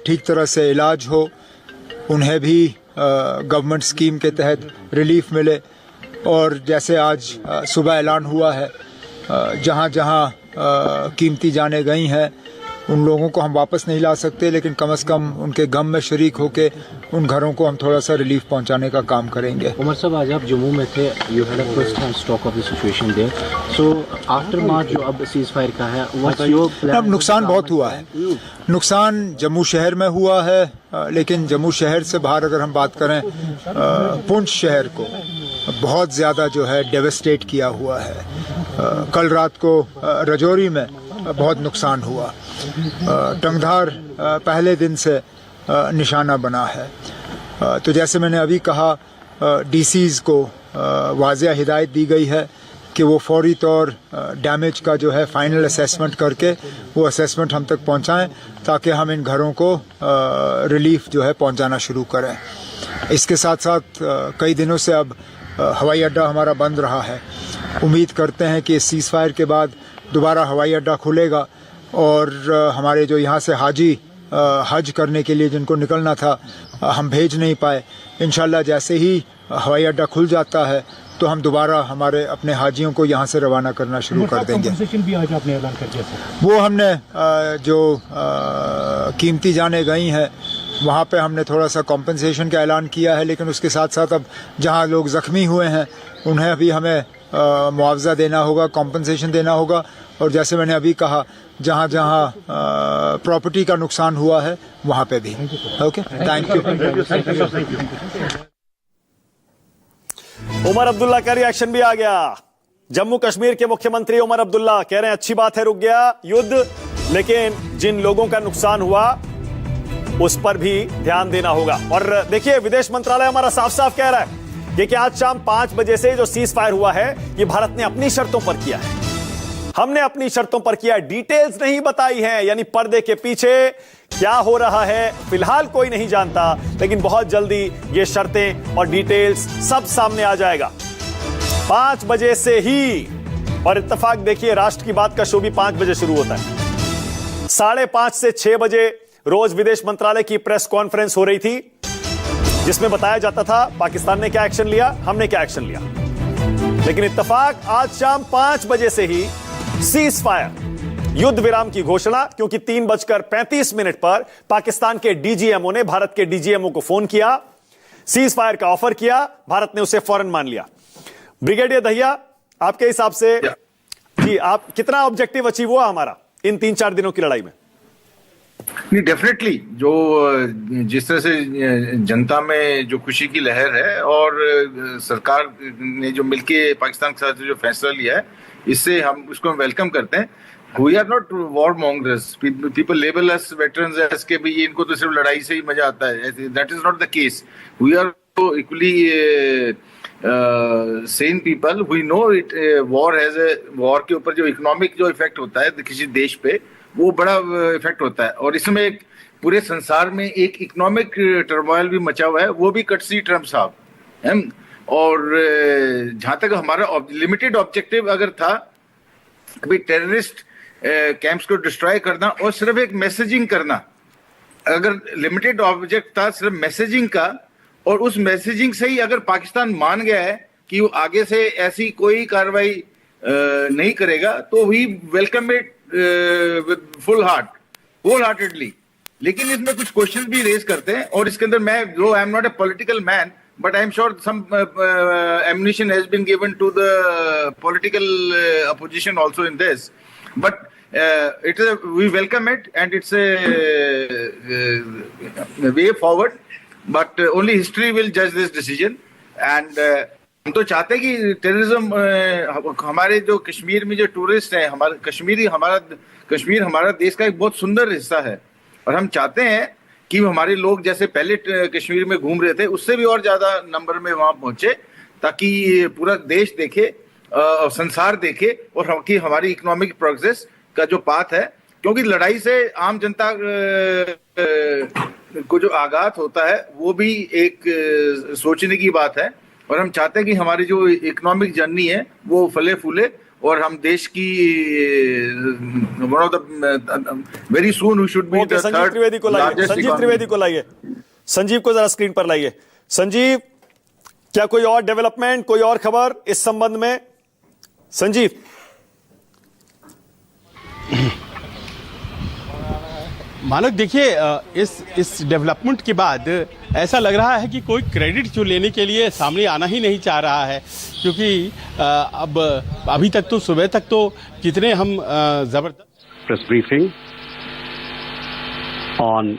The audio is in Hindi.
ठीक तरह से इलाज हो, उन्हें भी गवर्नमेंट स्कीम के तहत रिलीफ मिले। और जैसे आज सुबह ऐलान हुआ है, जहाँ जहाँ कीमती जानें गई हैं उन लोगों को हम वापस नहीं ला सकते, लेकिन कम से कम उनके गम में शरीक होके उन घरों को हम थोड़ा सा रिलीफ पहुंचाने का काम करेंगे। उमर साहब, आज आप जम्मू में थे, you had a first hand stock of the situation there, so after March जो अब सीज फायर का है, व्हाट्स योर प्लान? अब नुकसान बहुत हुआ है। नुकसान जम्मू शहर में हुआ है, लेकिन जम्मू शहर से बाहर अगर हम बात करें, पुंछ शहर को बहुत ज़्यादा जो है डेवस्टेट किया हुआ है। कल रात को रजौरी में बहुत नुकसान हुआ। टंगधार पहले दिन से निशाना बना है। तो जैसे मैंने अभी कहा, डीसीज़ को वाज़िया हिदायत दी गई है कि वो फौरी तौर डैमेज का जो है फाइनल असेसमेंट करके वो असेसमेंट हम तक पहुंचाएं, ताकि हम इन घरों को रिलीफ जो है पहुंचाना शुरू करें। इसके साथ साथ कई दिनों से अब हवाई अड्डा हमारा बंद रहा है। उम्मीद करते हैं कि इस सीज़ फायर के बाद दोबारा हवाई अड्डा खुलेगा और हमारे जो यहाँ से हाजी हज करने के लिए जिनको निकलना था, हम भेज नहीं पाए। इंशाल्लाह जैसे ही हवाई अड्डा खुल जाता है तो हम दोबारा हमारे अपने हाजियों को यहाँ से रवाना करना शुरू कर देंगे। भी आज आपने ऐलान कर दिया था। वो हमने जो कीमती जानें गई हैं वहाँ पे हमने थोड़ा सा कॉम्पनसेशन का ऐलान किया है, लेकिन उसके साथ साथ अब जहाँ लोग ज़ख्मी हुए हैं उन्हें अभी हमें मुआवजा देना होगा, कॉम्पनसेशन देना होगा। और जैसे मैंने अभी कहा, जहाँ जहाँ प्रॉपर्टी का नुकसान हुआ है वहाँ पे भी। Okay, thank you. Omar Abdullah का रिएक्शन भी आ गया। जम्मू कश्मीर के मुख्यमंत्री उमर अब्दुल्ला कह रहे हैं अच्छी बात है रुक गया युद्ध, लेकिन जिन लोगों का नुकसान हुआ उस पर भी ध्यान देना होगा। और देखिए, विदेश मंत्रालय हमारा साफ साफ कह रहा है कि आज शाम 5 बजे से जो सीज फायर हुआ है ये भारत ने अपनी शर्तों पर किया है, हमने अपनी शर्तों पर किया है। डिटेल्स नहीं बताई हैं, यानी पर्दे के पीछे क्या हो रहा है फिलहाल कोई नहीं जानता, लेकिन बहुत जल्दी ये शर्तें और डिटेल्स सब सामने आ जाएगा 5 बजे से ही। और इत्तेफाक देखिए, राष्ट्र की बात का शो भी 5 बजे शुरू होता है। 5:30 से 6 बजे रोज विदेश मंत्रालय की प्रेस कॉन्फ्रेंस हो रही थी, जिसमें बताया जाता था पाकिस्तान ने क्या एक्शन लिया, हमने क्या एक्शन लिया। लेकिन इत्तेफाक आज शाम 5 बजे से ही सीज फायर, युद्ध विराम की घोषणा, क्योंकि 3:35 पर पाकिस्तान के डीजीएमओ ने भारत के डीजीएमओ को फोन किया, सीज फायर का ऑफर किया, भारत ने उसे फौरन मान लिया। ब्रिगेडियर दहिया, आपके हिसाब से जी आप कितना ऑब्जेक्टिव अचीव हुआ हमारा इन 3-4 दिनों की लड़ाई में? नहीं, डेफिनेटली जो जिस तरह से जनता में जो खुशी की लहर है और सरकार ने जो मिलके पाकिस्तान के साथ जो फैसला लिया है, इससे हम उसको वेलकम करते हैं। We are not war mongers, people label us veterans as के भी इनको तो सिर्फ लड़ाई से ही मजा आता है। That is not the case. We are equally same people. We know it, war has a, war के ऊपर जो इकोनॉमिक जो इफेक्ट होता है किसी देश पे, वो बड़ा इफेक्ट होता है। और इसमें एक पूरे संसार में एक इकोनॉमिक टर्मोइल भी मचा हुआ है, वो भी कटसी ट्रम्प साहब। और जहां तक हमारा लिमिटेड ऑब्जेक्टिव अगर था कभी टेररिस्ट कैंप्स को डिस्ट्रॉय करना और सिर्फ एक मैसेजिंग करना, अगर लिमिटेड ऑब्जेक्ट था सिर्फ मैसेजिंग का, और उस मैसेजिंग से ही अगर पाकिस्तान मान गया है कि वो आगे से ऐसी कोई कार्रवाई नहीं करेगा, तो we welcome it with full heart, wholeheartedly. लेकिन इसमें कुछ क्वेश्चन भी रेज करते हैं, और इसके अंदर मैं, जो I am not a political man, but I am sure some ammunition has been given to the political opposition also in this. But we welcome it, and it's a way forward. But only history will judge this decision. And हम तो चाहते हैं कि टेररिज्म, हमारे जो कश्मीर में जो टूरिस्ट हैं, कश्मीर हमारा देश का एक बहुत सुंदर हिस्सा है, और हम चाहते हैं कि हमारे लोग जैसे पहले कश्मीर में घूम रहे थे उससे भी और ज्यादा नंबर में वहां पहुंचे, ताकि पूरा देश देखे, संसार देखे, और कि हमारी इकोनॉमिक प्रोग्रेस का जो पाथ है। क्योंकि लड़ाई से आम जनता को जो आघात होता है वो भी एक सोचने की बात है, और हम चाहते हैं कि हमारी जो इकोनॉमिक जर्नी है वो फले फूले और हम देश की one of the very soon we should be the Sanjeev Trivedi को लाइए, संजीव त्रिवेदी को लाइए, संजीव को जरा स्क्रीन पर लाइए। संजीव, क्या कोई और डेवलपमेंट, कोई और खबर इस संबंध में? संजीव। मानक देखिए, इस डेवलपमेंट के बाद ऐसा लग रहा है कि कोई क्रेडिट जो लेने के लिए सामने आना ही नहीं चाह रहा है, क्योंकि अब अभी तक तो सुबह तक तो कितने हम जबरदस्त press briefing on